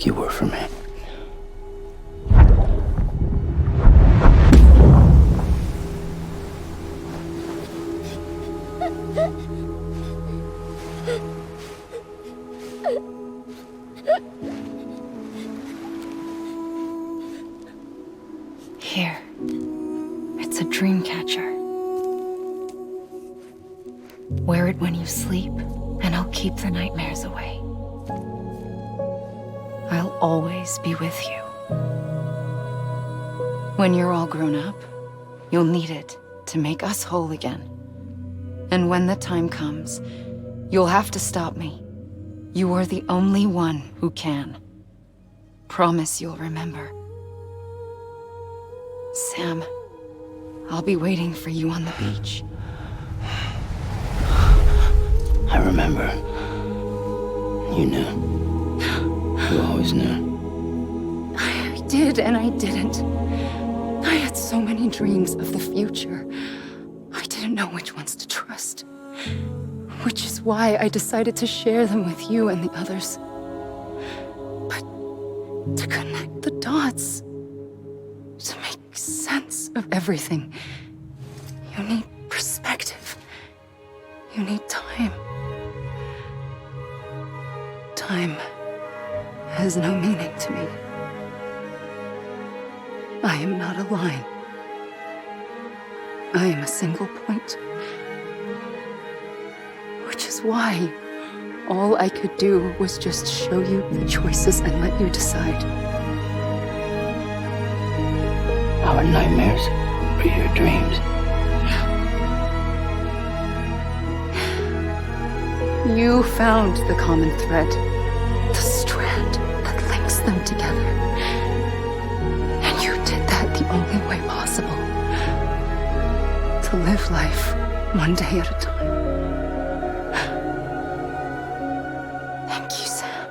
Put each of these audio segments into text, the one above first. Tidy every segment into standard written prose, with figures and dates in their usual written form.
you were for me. Here. It's a dream catcher. Wear it when you sleep, and I'll keep the nightmares away. I'll always be with you. When you're all grown up, you'll need it to make us whole again. And when the time comes, you'll have to stop me. You are the only one who can. Promise you'll remember. Sam, I'll be waiting for you on the beach. I remember. You knew. You always knew. I did and I didn't. I had so many dreams of the future. I didn't know which ones to trust. Which is why I decided to share them with you and the others. But to connect the dots, to make sense of everything, you need perspective. You need time. Time has no meaning to me. I am not a line. I am a single point. Which is why all I could do was just show you the choices and let you decide. Our nightmares are your dreams. You found the common thread, the strand that links them together. And you did that the only way possible. To live life one day at a time. Thank you, Sam.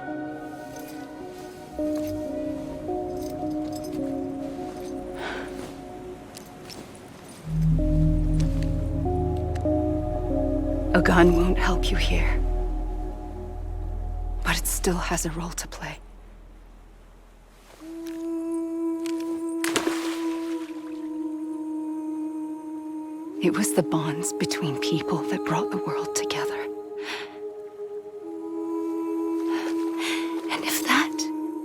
A gun won't help you here. But it still has a role to play. It was the bonds between people that brought the world together. And if that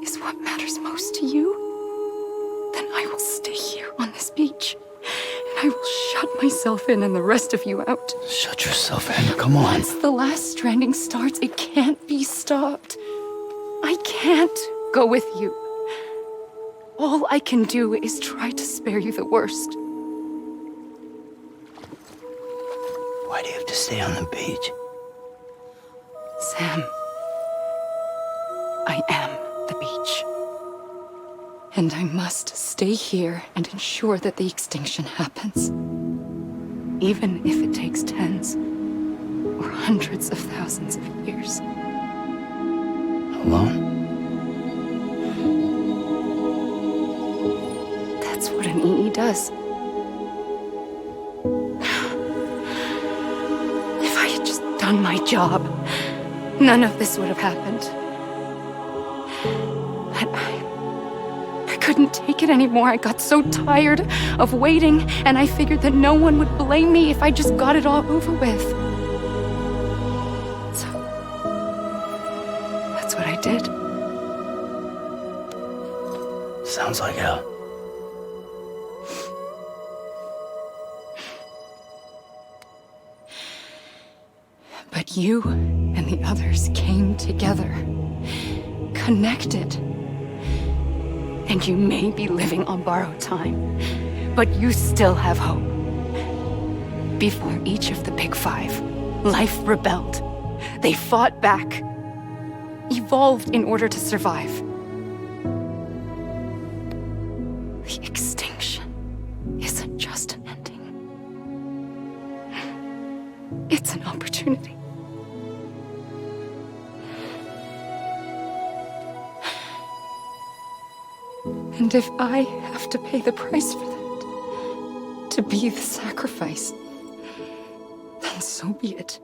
is what matters most to you, then I will stay here on this beach. And I will shut myself in and the rest of you out. Shut yourself in, come on. Once the last stranding starts, it can't be stopped. I can't go with you. All I can do is try to spare you the worst. Why do you have to stay on the beach? Sam, I am the beach. And I must stay here and ensure that the extinction happens. Even if it takes tens or hundreds of thousands of years. Alone? That's what an EE does. If I had just done my job, none of this would have happened. But I couldn't take it anymore. I got so tired of waiting, and I figured that no one would blame me if I just got it all over with. So, that's what I did. Sounds like hell. But you and the others came together, connected. And you may be living on borrowed time, but you still have hope. Before each of the Big Five, life rebelled. They fought back, evolved in order to survive. The extinction isn't just an ending. It's an opportunity. And if I have to pay the price for that, to be the sacrifice, then so be it.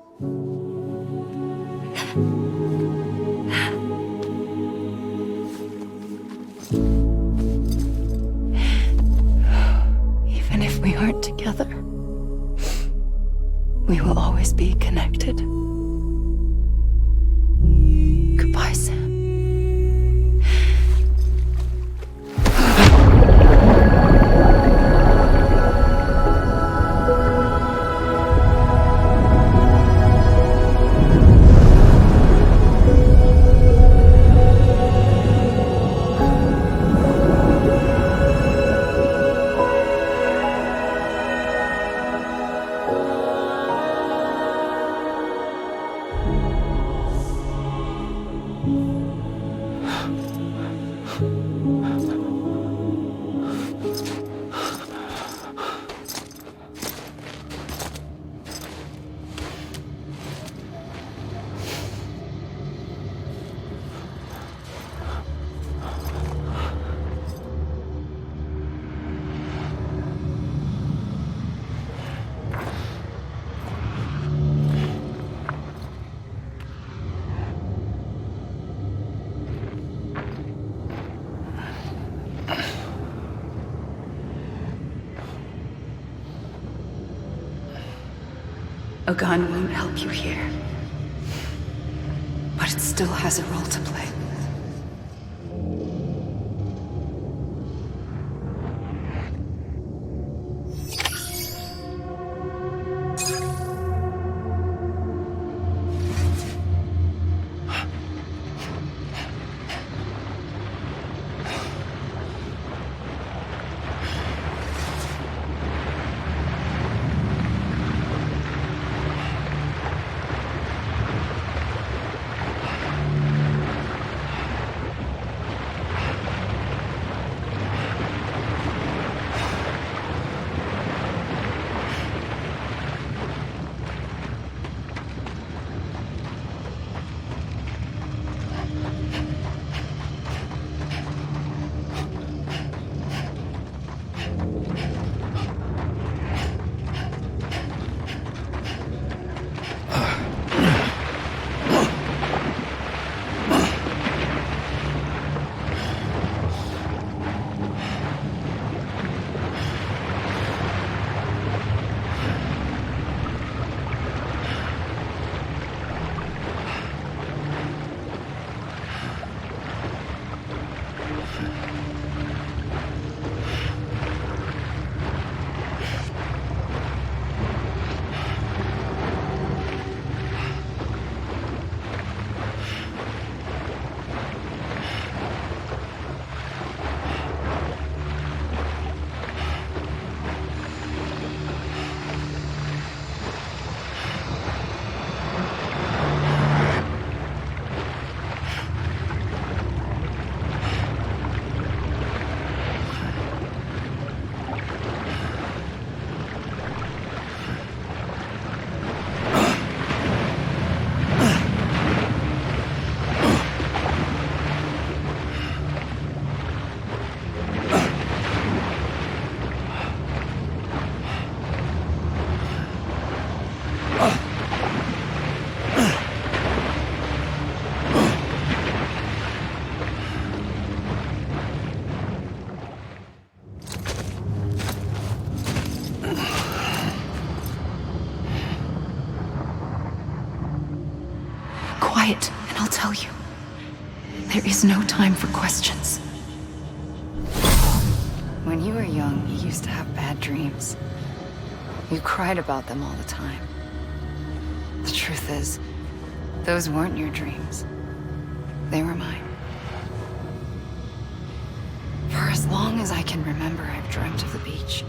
connected. Goodbye, Sam. A gun won't help you here, but it still has a role to play. Quiet, and I'll tell you. There is no time for questions. When you were young, you used to have bad dreams. You cried about them all the time. The truth is, those weren't your dreams. They were mine. For as long as I can remember, I've dreamt of the beach.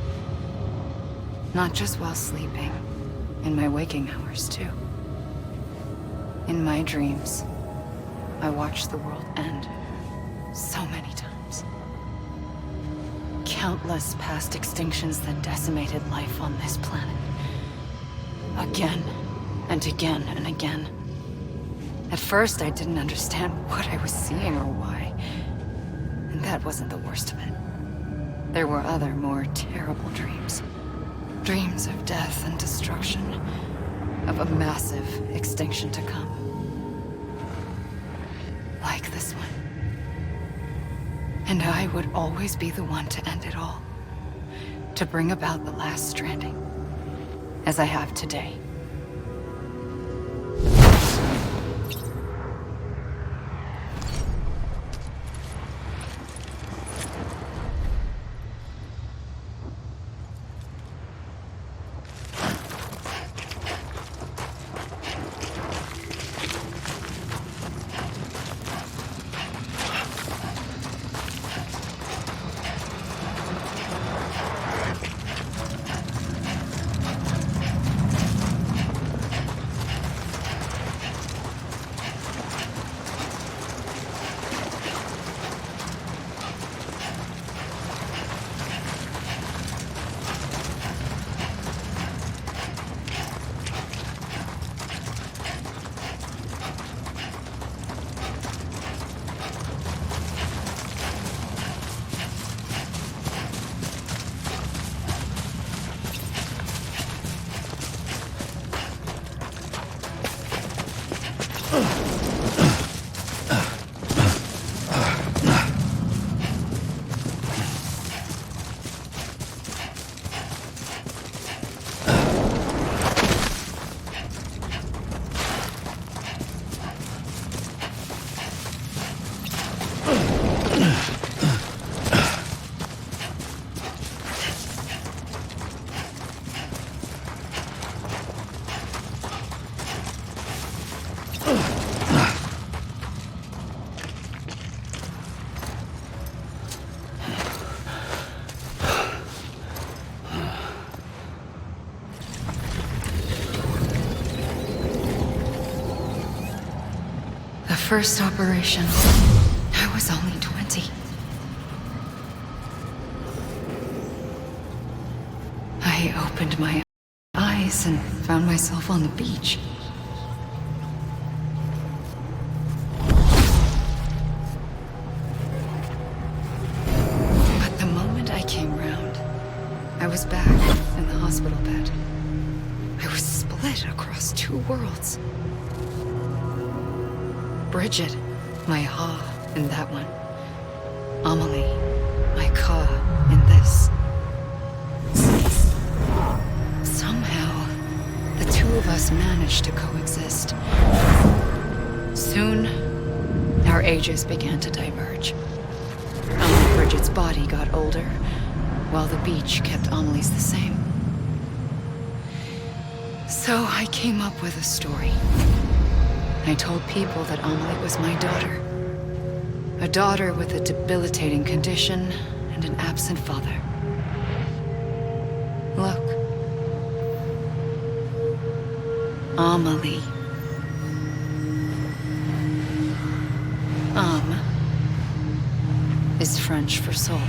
Not just while sleeping, in my waking hours too. In my dreams, I watched the world end so many times. Countless past extinctions that decimated life on this planet. Again, and again, and again. At first, I didn't understand what I was seeing or why. And that wasn't the worst of it. There were other, more terrible dreams. Dreams of death and destruction. Of a massive extinction to come. Like this one. And I would always be the one to end it all. To bring about the last stranding. As I have today. first operation, I was only 20. I opened my eyes and found myself on the beach. But the moment I came round, I was back in the hospital bed. I was split across two worlds. Bridget, my Ha in that one. Amelie, my Ka in this. Somehow, the two of us managed to coexist. Soon, our ages began to diverge. Bridget's body got older, while the beach kept Amelie's the same. So I came up with a story. I told people that Amelie was my daughter. A daughter with a debilitating condition and an absent father. Look. Amelie. Am is French for soul.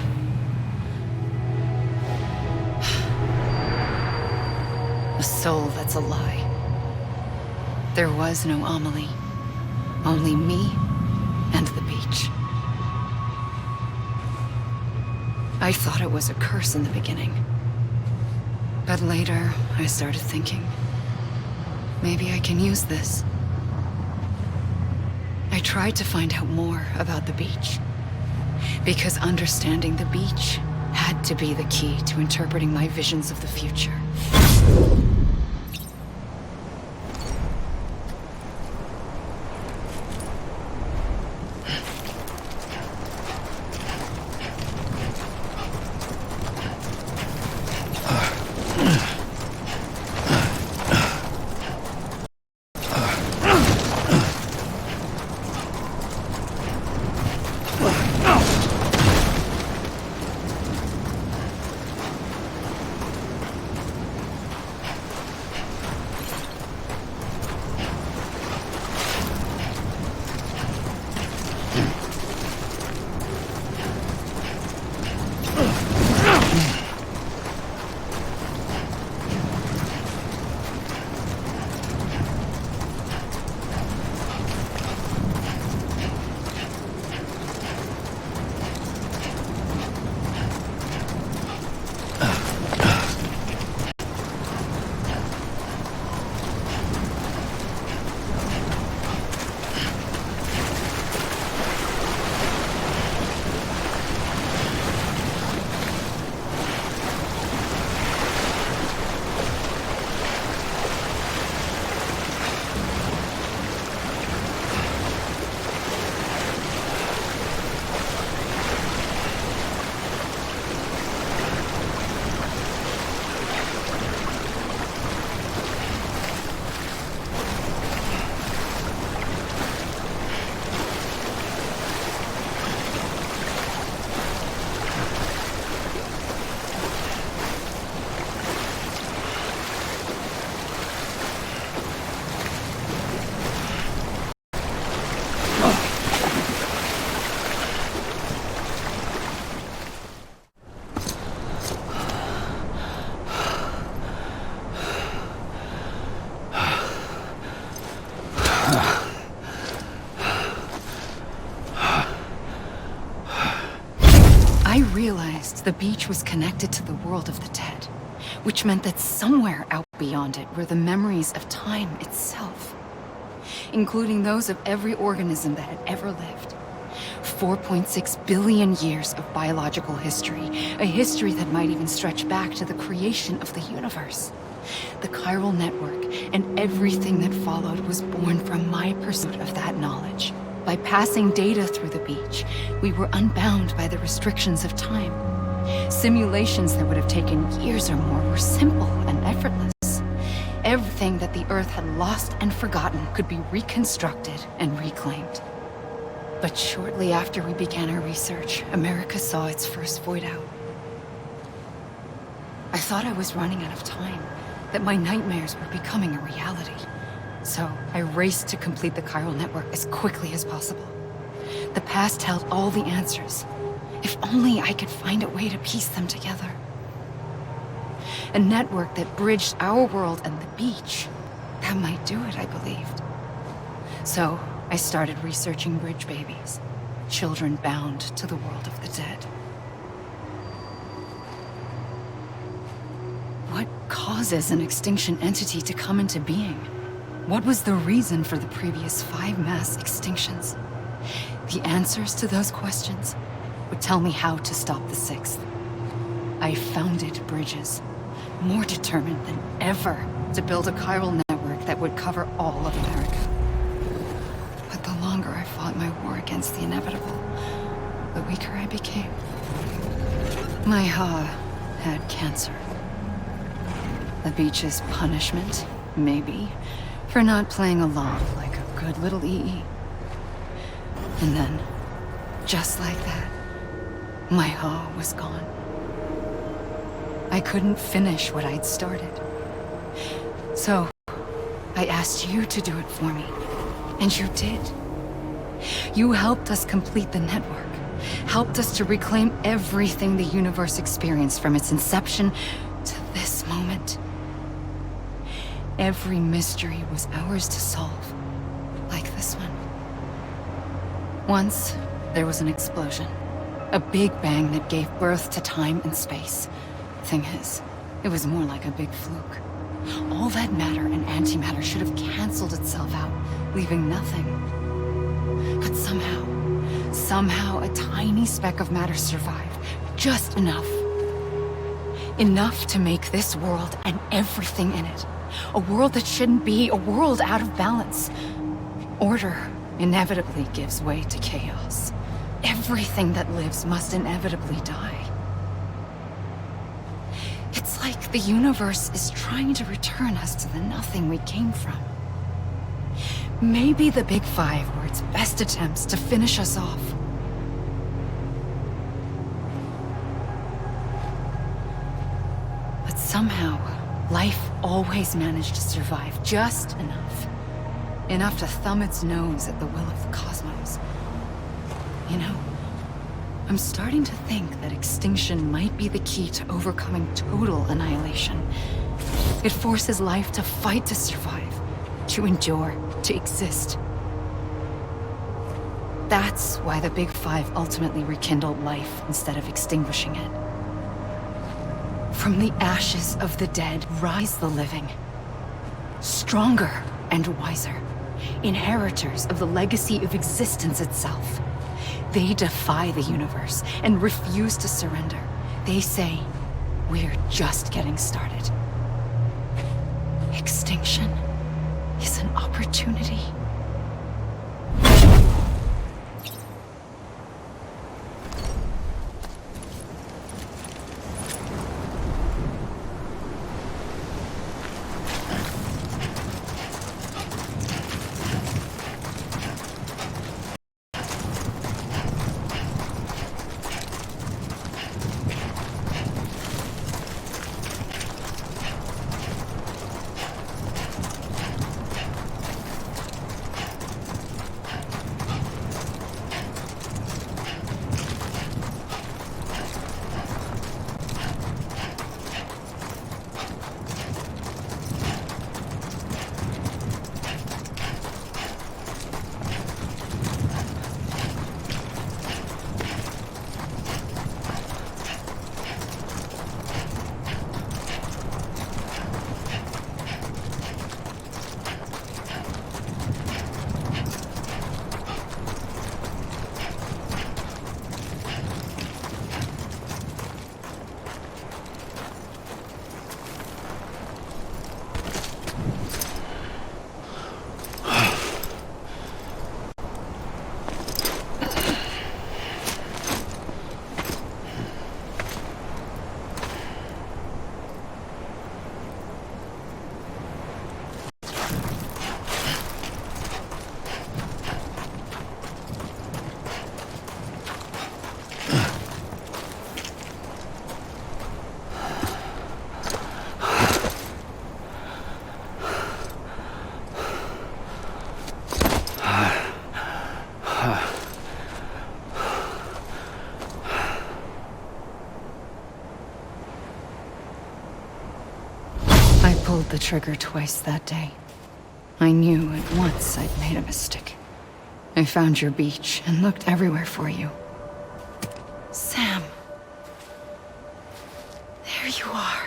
A soul that's a lie. There was no Amelie. Only me and the beach. I thought it was a curse in the beginning. But later, I started thinking, maybe I can use this. I tried to find out more about the beach. Because understanding the beach had to be the key to interpreting my visions of the future. I realized the beach was connected to the world of the dead, which meant that somewhere out beyond it were the memories of time itself, including those of every organism that had ever lived. 4.6 billion years of biological history, a history that might even stretch back to the creation of the universe. The chiral network and everything that followed was born from my pursuit of that knowledge. By passing data through the beach, we were unbound by the restrictions of time. Simulations that would have taken years or more were simple and effortless. Everything that the Earth had lost and forgotten could be reconstructed and reclaimed. But shortly after we began our research, America saw its first void out. I thought I was running out of time, that my nightmares were becoming a reality. So I raced to complete the chiral network as quickly as possible. The past held all the answers. If only I could find a way to piece them together. A network that bridged our world and the beach. That might do it, I believed. So I started researching bridge babies, children bound to the world of the dead. What causes an extinction entity to come into being? What was the reason for the previous 5 mass extinctions? The answers to those questions would tell me how to stop the 6th. I founded bridges, more determined than ever to build a chiral network that would cover all of America. But the longer I fought my war against the inevitable, the weaker I became. My Ha had cancer. The beach's punishment, maybe, for not playing along like a good little EE. And then, just like that, my Ha was gone. I couldn't finish what I'd started. So, I asked you to do it for me, and you did. You helped us complete the network, helped us to reclaim everything the universe experienced from its inception to this moment. Every mystery was ours to solve, like this one. Once, there was an explosion. A big bang that gave birth to time and space. Thing is, it was more like a big fluke. All that matter and antimatter should have canceled itself out, leaving nothing. But somehow a tiny speck of matter survived. Just enough. Enough to make this world and everything in it. A world that shouldn't be, a world out of balance. Order inevitably gives way to chaos. Everything that lives must inevitably die. It's like the universe is trying to return us to the nothing we came from. Maybe the Big Five were its best attempts to finish us off. But somehow, life always managed to survive just enough. Enough to thumb its nose at the will of the cosmos. You know, I'm starting to think that extinction might be the key to overcoming total annihilation. It forces life to fight to survive, to endure, to exist. That's why the Big Five ultimately rekindled life instead of extinguishing it. From the ashes of the dead rise the living. Stronger and wiser. Inheritors of the legacy of existence itself. They defy the universe and refuse to surrender. They say, we're just getting started. Extinction is an opportunity. pulled the trigger twice that day. I knew at once I'd made a mistake. I found your beach and looked everywhere for you. Sam. There you are.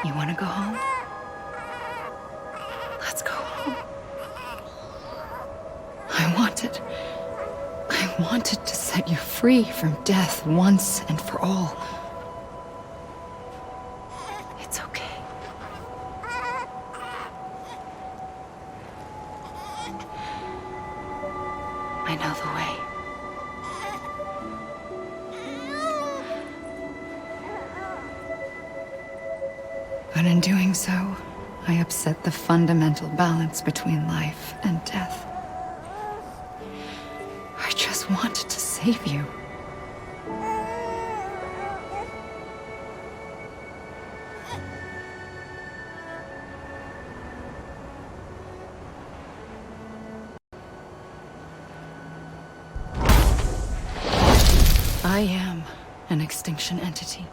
You want to go home? Let's go home. I wanted to set you free from death once and for all. It's okay. I know the way. But in doing so, I upset the fundamental balance between life and death. I just wanted to save you. I am an extinction entity.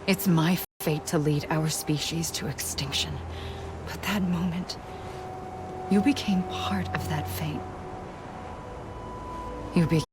It's my fate to lead our species to extinction. But that moment, you became part of that fate. You became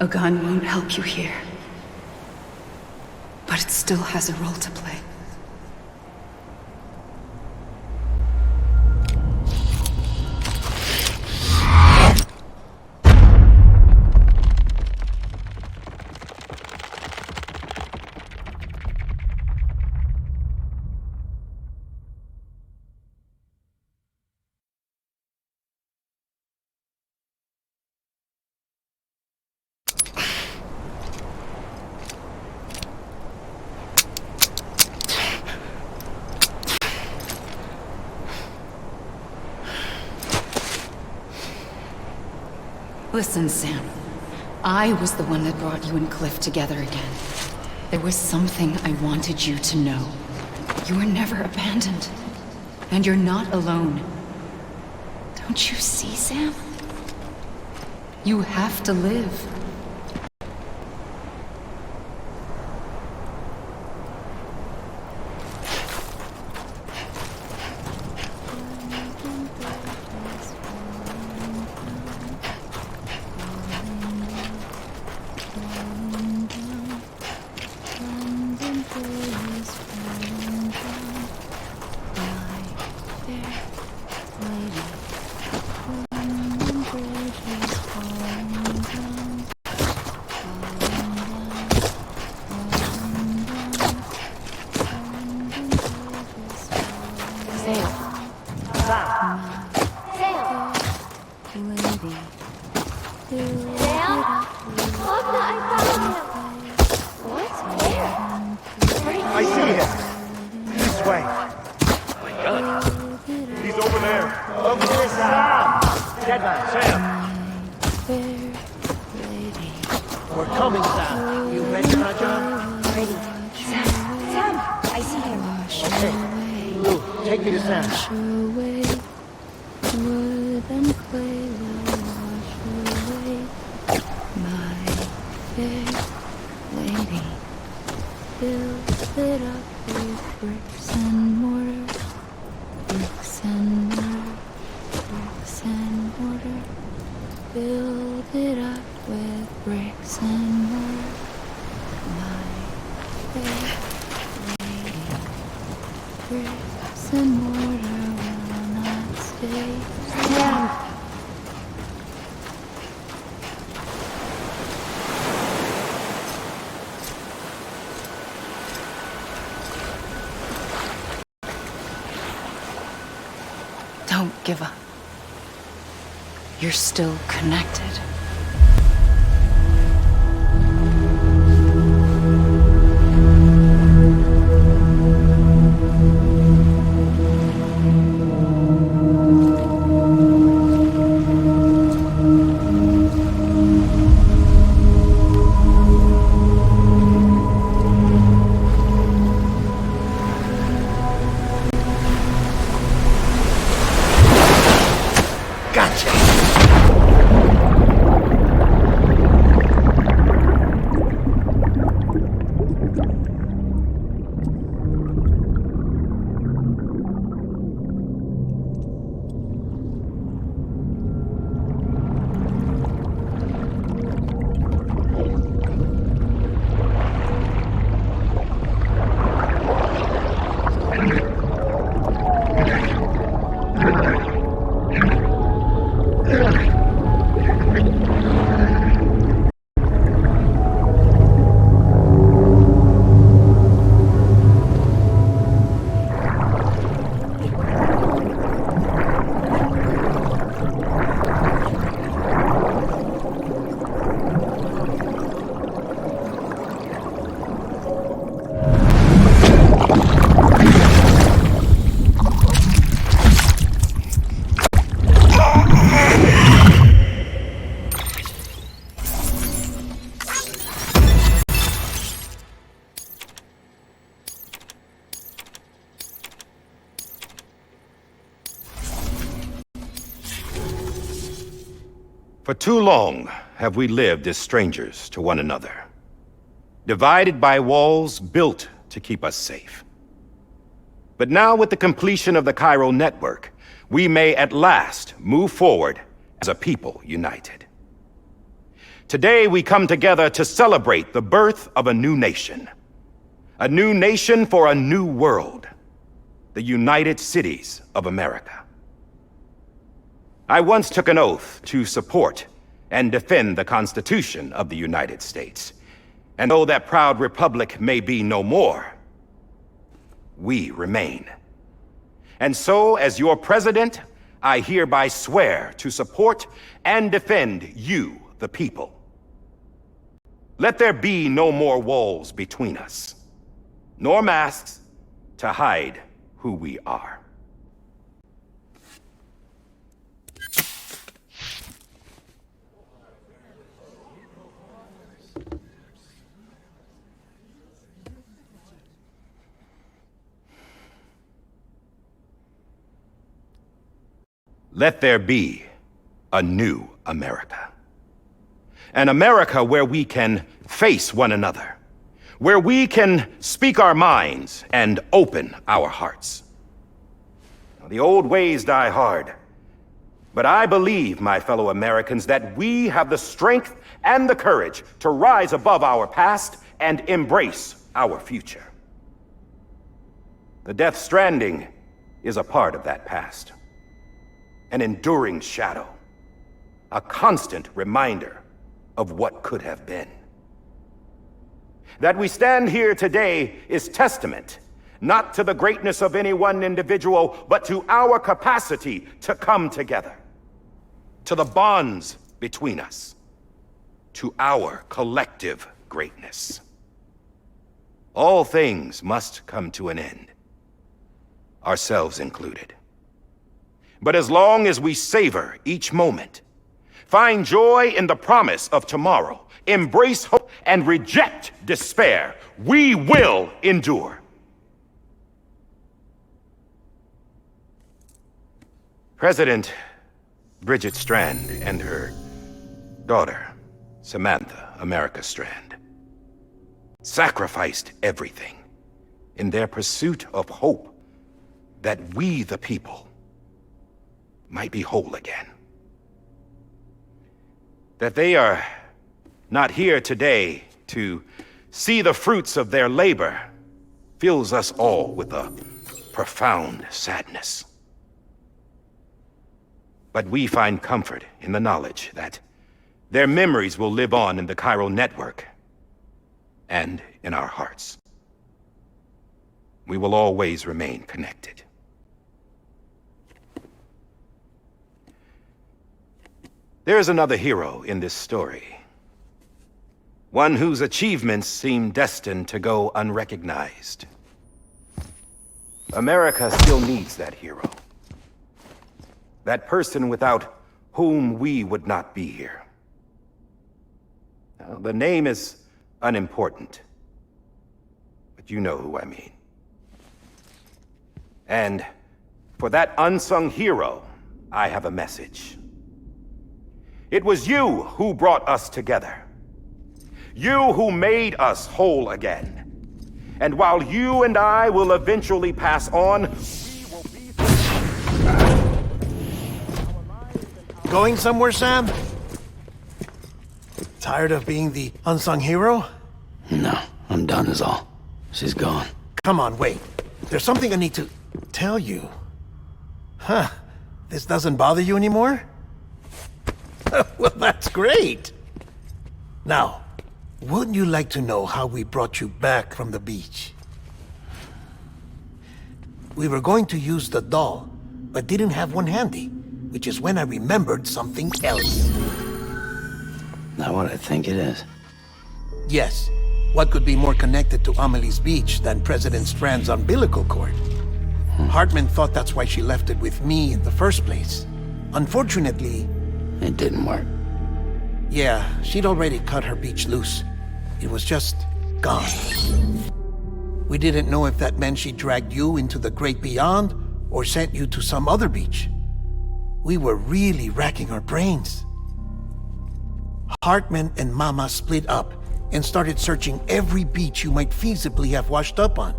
A gun won't help you here. But it still has a role to play. Listen, Sam. I was the one that brought you and Cliff together again. There was something I wanted you to know. You were never abandoned. And you're not alone. Don't you see, Sam? You have to live. I see him. This way. Oh my god. He's over there. Over there, Sam. Dead man, Sam. We're coming, Sam. You ready for that job? Ready. Sam, I see him. Okay. Lou, take me to Sam. Don't give up. You're still connected. For too long have we lived as strangers to one another, divided by walls built to keep us safe. But now, with the completion of the Chiral network, we may at last move forward as a people united. Today we come together to celebrate the birth of a new nation. A new nation for a new world. The United Cities of America. I once took an oath to support and defend the Constitution of the United States. And though that proud republic may be no more, we remain. And so, as your president, I hereby swear to support and defend you, the people. Let there be no more walls between us, nor masks to hide who we are. Let there be a new America. An America where we can face one another, where we can speak our minds and open our hearts. The old ways die hard, but I believe, my fellow Americans, that we have the strength and the courage to rise above our past and embrace our future. The Death Stranding is a part of that past. An enduring shadow, a constant reminder of what could have been. That we stand here today is testament, not to the greatness of any one individual, but to our capacity to come together, to the bonds between us, to our collective greatness. All things must come to an end, ourselves included. But as long as we savor each moment, find joy in the promise of tomorrow, embrace hope, and reject despair, we will endure. President Bridget Strand and her daughter, Samantha America Strand, sacrificed everything in their pursuit of hope that we, the people, might be whole again. That they are not here today to see the fruits of their labor fills us all with a profound sadness. But we find comfort in the knowledge that their memories will live on in the chiral network and in our hearts. We will always remain connected. There is another hero in this story. One whose achievements seem destined to go unrecognized. America still needs that hero. That person without whom we would not be here. Now, the name is unimportant, but you know who I mean. And for that unsung hero, I have a message. It was you who brought us together. You who made us whole again. And while you and I will eventually pass on, we will be... Going somewhere, Sam? Tired of being the unsung hero? No, I'm done is all. She's gone. Come on, wait. There's something I need to tell you. Huh. This doesn't bother you anymore? Well, that's great. Now, wouldn't you like to know how we brought you back from the beach? We were going to use the doll, but didn't have one handy, which is when I remembered something else. Not what I think it is. Yes. What could be more connected to Amelie's beach than President Strand's umbilical cord? Hartman thought that's why she left it with me in the first place. Unfortunately... It didn't work. Yeah, she'd already cut her beach loose. It was just gone. We didn't know if that meant she dragged you into the great beyond or sent you to some other beach. We were really racking our brains. Hartman and Mama split up and started searching every beach you might feasibly have washed up on.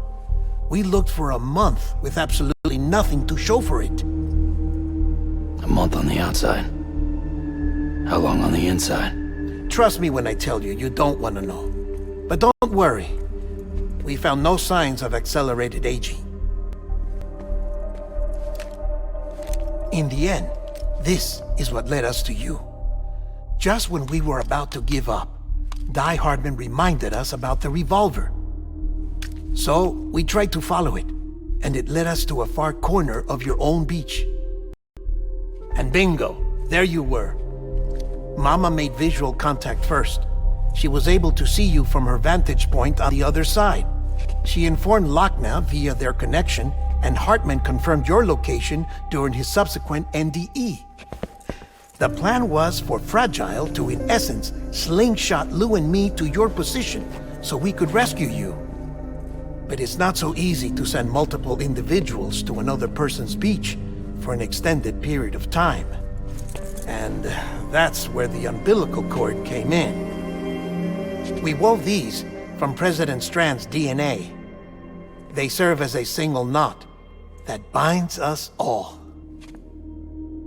We looked for a month with absolutely nothing to show for it. A month on the outside. How long on the inside? Trust me when I tell you, you don't want to know. But don't worry. We found no signs of accelerated aging. In the end, this is what led us to you. Just when we were about to give up, Die Hardman reminded us about the revolver. So, we tried to follow it, and it led us to a far corner of your own beach. And bingo, there you were. Mama made visual contact first. She was able to see you from her vantage point on the other side. She informed Lochna via their connection, and Hartman confirmed your location during his subsequent NDE. The plan was for Fragile to, in essence, slingshot Lou and me to your position so we could rescue you. But it's not so easy to send multiple individuals to another person's beach for an extended period of time. And that's where the umbilical cord came in. We wove these from President Strand's DNA. They serve as a single knot that binds us all.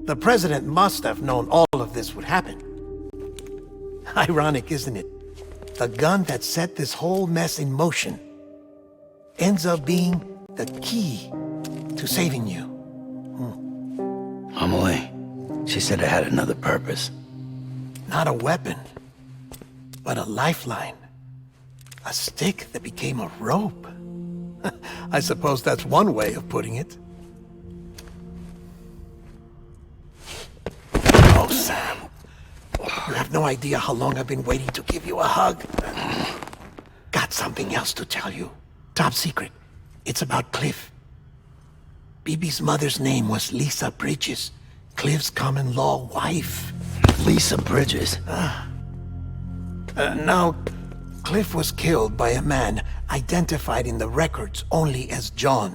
The President must have known all of this would happen. Ironic, isn't it? The gun that set this whole mess in motion ends up being the key to saving you. Amelie, she said it had another purpose. Not a weapon, but a lifeline. A stick that became a rope. I suppose that's one way of putting it. Oh, Sam. You have no idea how long I've been waiting to give you a hug. Got something else to tell you. Top secret. It's about Cliff. Bibi's mother's name was Lisa Bridges, Cliff's common-law wife. Lisa Bridges? Now, Cliff was killed by a man identified in the records only as John.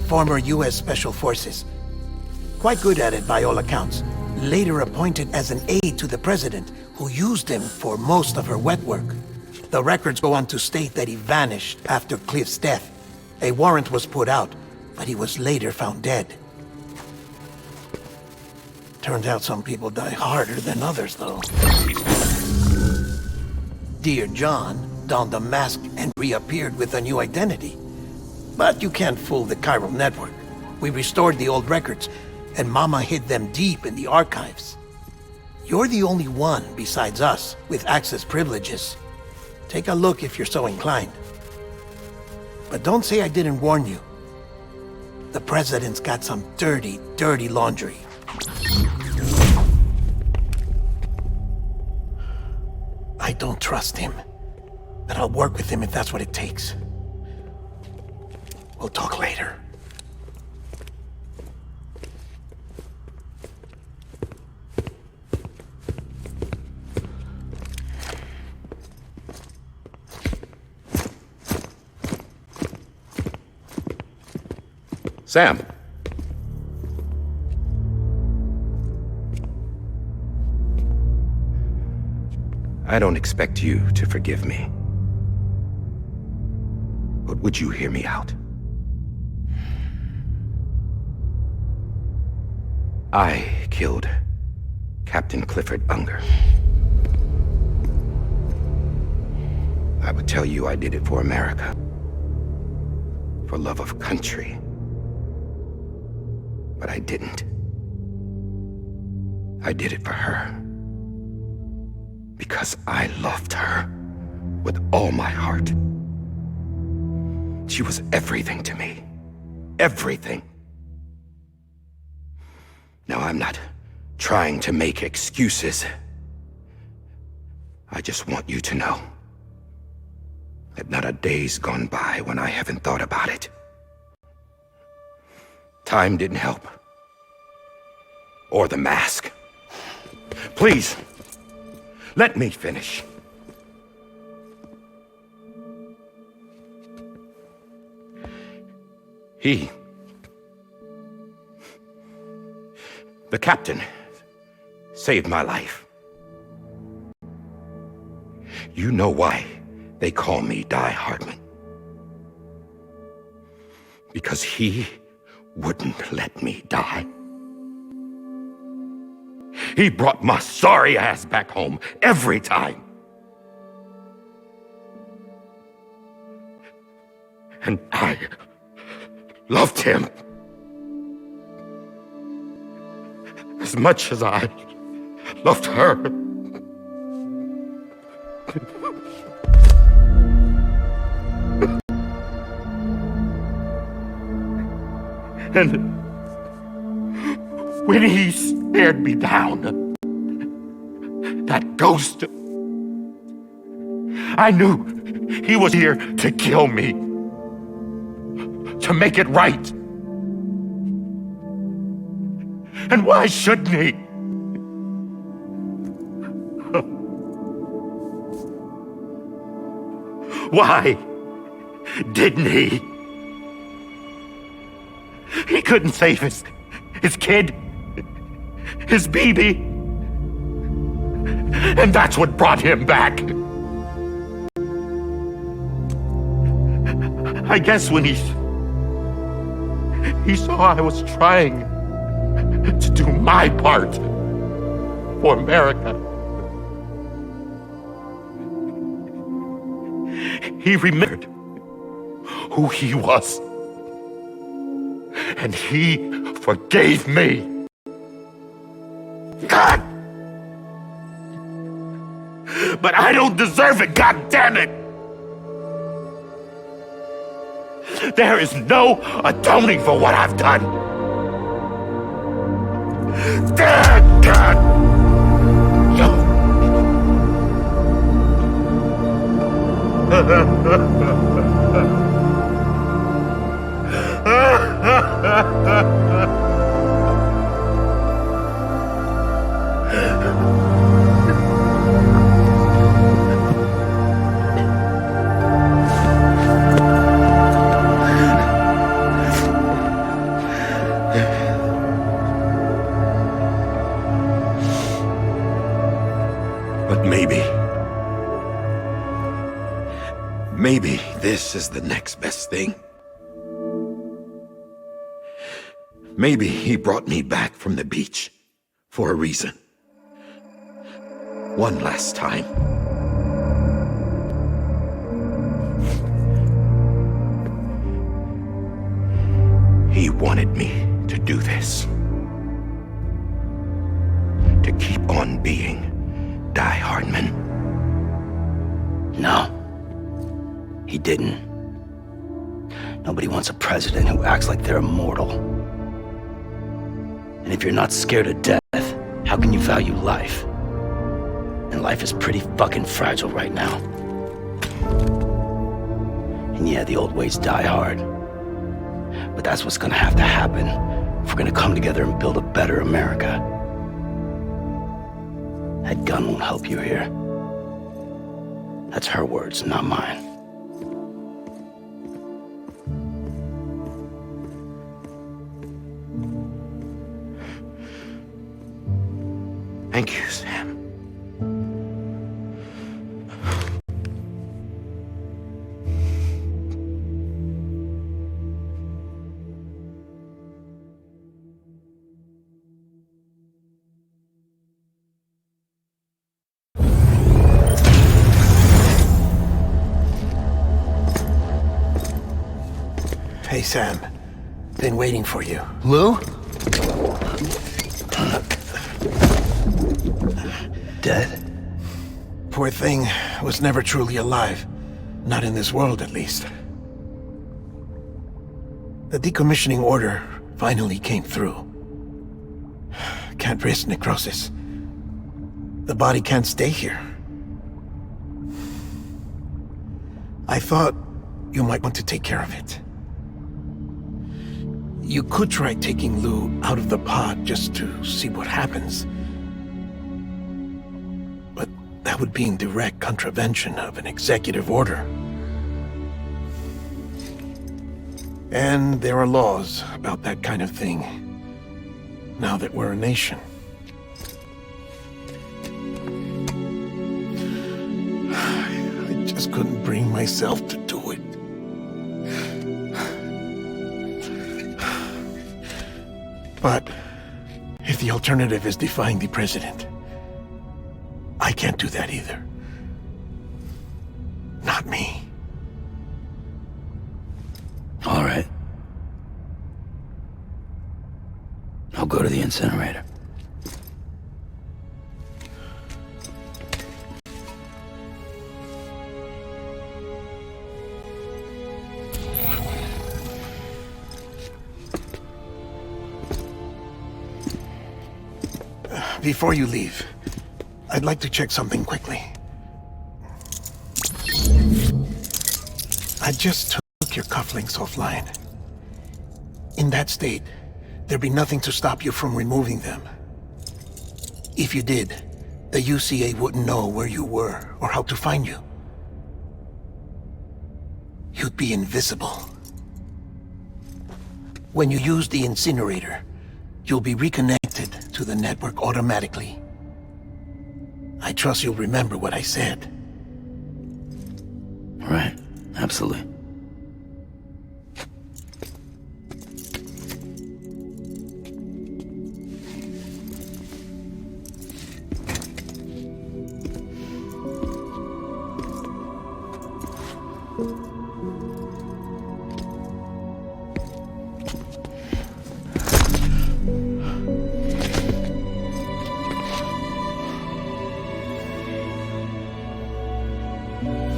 Former U.S. Special Forces. Quite good at it by all accounts. Later appointed as an aide to the president, who used him for most of her wet work. The records go on to state that he vanished after Cliff's death. A warrant was put out, but he was later found dead. Turns out some people die harder than others, though. Dear John donned a mask and reappeared with a new identity. But you can't fool the chiral network. We restored the old records, and Mama hid them deep in the archives. You're the only one besides us with access privileges. Take a look if you're so inclined. But don't say I didn't warn you. The president's got some dirty, dirty laundry. I don't trust him, but I'll work with him if that's what it takes. We'll talk later. Sam. I don't expect you to forgive me. But would you hear me out? I killed Captain Clifford Unger. I would tell you I did it for America. For love of country. But I didn't. I did it for her. Because I loved her with all my heart. She was everything to me. Everything. Now, I'm not trying to make excuses. I just want you to know that not a day's gone by when I haven't thought about it. Time didn't help. Or the mask. Please, let me finish. The captain, saved my life. You know why they call me Die Hardman. Because he wouldn't let me die. He brought my sorry ass back home every time. And I loved him as much as I loved her. And when he stared me down, that ghost, I knew he was here to kill me, to make it right. And why shouldn't he? Why didn't he? He couldn't save his kid, his baby. And that's what brought him back. I guess when he saw I was trying to do my part for America, he remembered who he was. And he forgave me. God! But I don't deserve it, God damn it! There is no atoning for what I've done. Damn, God! But maybe this is the next best thing. Maybe he brought me back from the beach for a reason. One last time. He wanted me to do this. To keep on being Die Hardman. No. He didn't. Nobody wants a president who acts like they're immortal. And if you're not scared of death, how can you value life? And life is pretty fucking fragile right now. And yeah, the old ways die hard. But that's what's gonna have to happen if we're gonna come together and build a better America. That gun won't help you here. That's her words, not mine. Thank you, Sam. Hey, Sam. Been waiting for you. Lou? Dead? Poor thing was never truly alive. Not in this world, at least. The decommissioning order finally came through. Can't risk necrosis. The body can't stay here. I thought you might want to take care of it. You could try taking Lou out of the pod just to see what happens. But that would be in direct contravention of an executive order. And there are laws about that kind of thing, now that we're a nation. I just couldn't bring myself to do it. But if if the alternative is defying the president? I can't do that either. Not me. All right. I'll go to the incinerator. Before you leave, I'd like to check something quickly. I just took your cufflinks offline. In that state, there'd be nothing to stop you from removing them. If you did, the UCA wouldn't know where you were or how to find you. You'd be invisible. When you use the incinerator, you'll be reconnected to the network automatically. I trust you'll remember what I said. Right. Absolutely.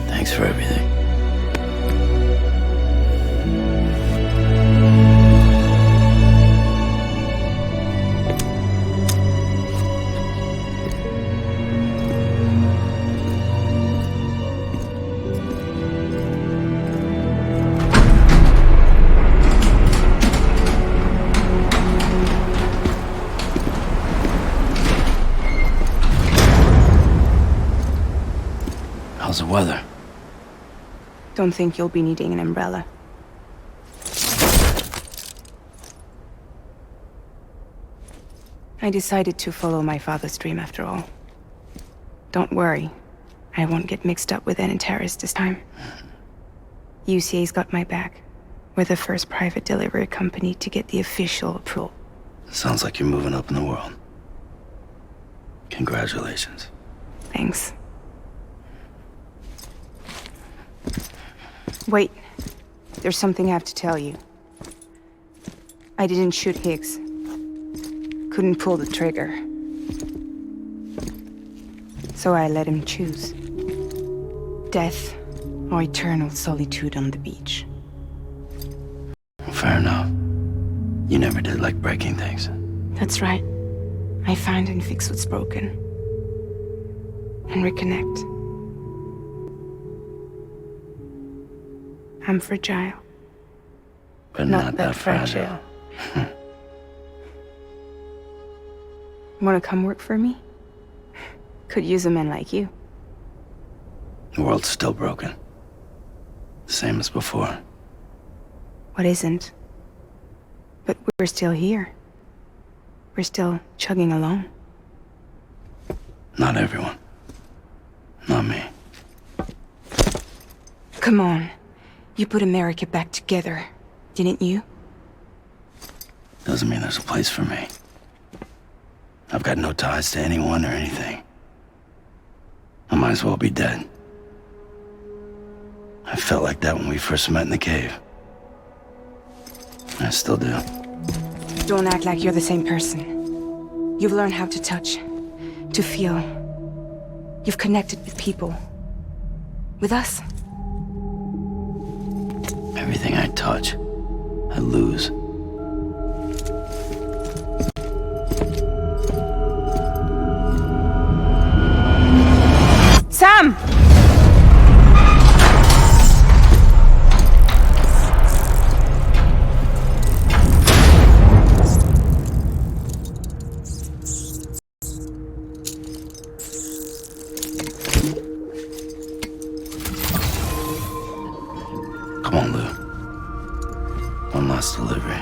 Thanks for everything. How's the weather? Don't think you'll be needing an umbrella. I decided to follow my father's dream after all. Don't worry. I won't get mixed up with any terrorists this time. UCA's got my back. We're the first private delivery company to get the official approval. Sounds like you're moving up in the world. Congratulations. Thanks. Wait. There's something I have to tell you. I didn't shoot Higgs. Couldn't pull the trigger. So I let him choose. Death or eternal solitude on the beach. Fair enough. You never did like breaking things. That's right. I find and fix what's broken. And reconnect. I'm fragile. But not that fragile. Wanna come work for me? Could use a man like you. The world's still broken. Same as before. What isn't? But we're still here. We're still chugging along. Not everyone. Not me. Come on. You put America back together, didn't you? Doesn't mean there's a place for me. I've got no ties to anyone or anything. I might as well be dead. I felt like that when we first met in the cave. I still do. Don't act like you're the same person. You've learned how to touch, to feel. You've connected with people. With us. Everything I touch, I lose. Sam! Come on, Lou. One last delivery.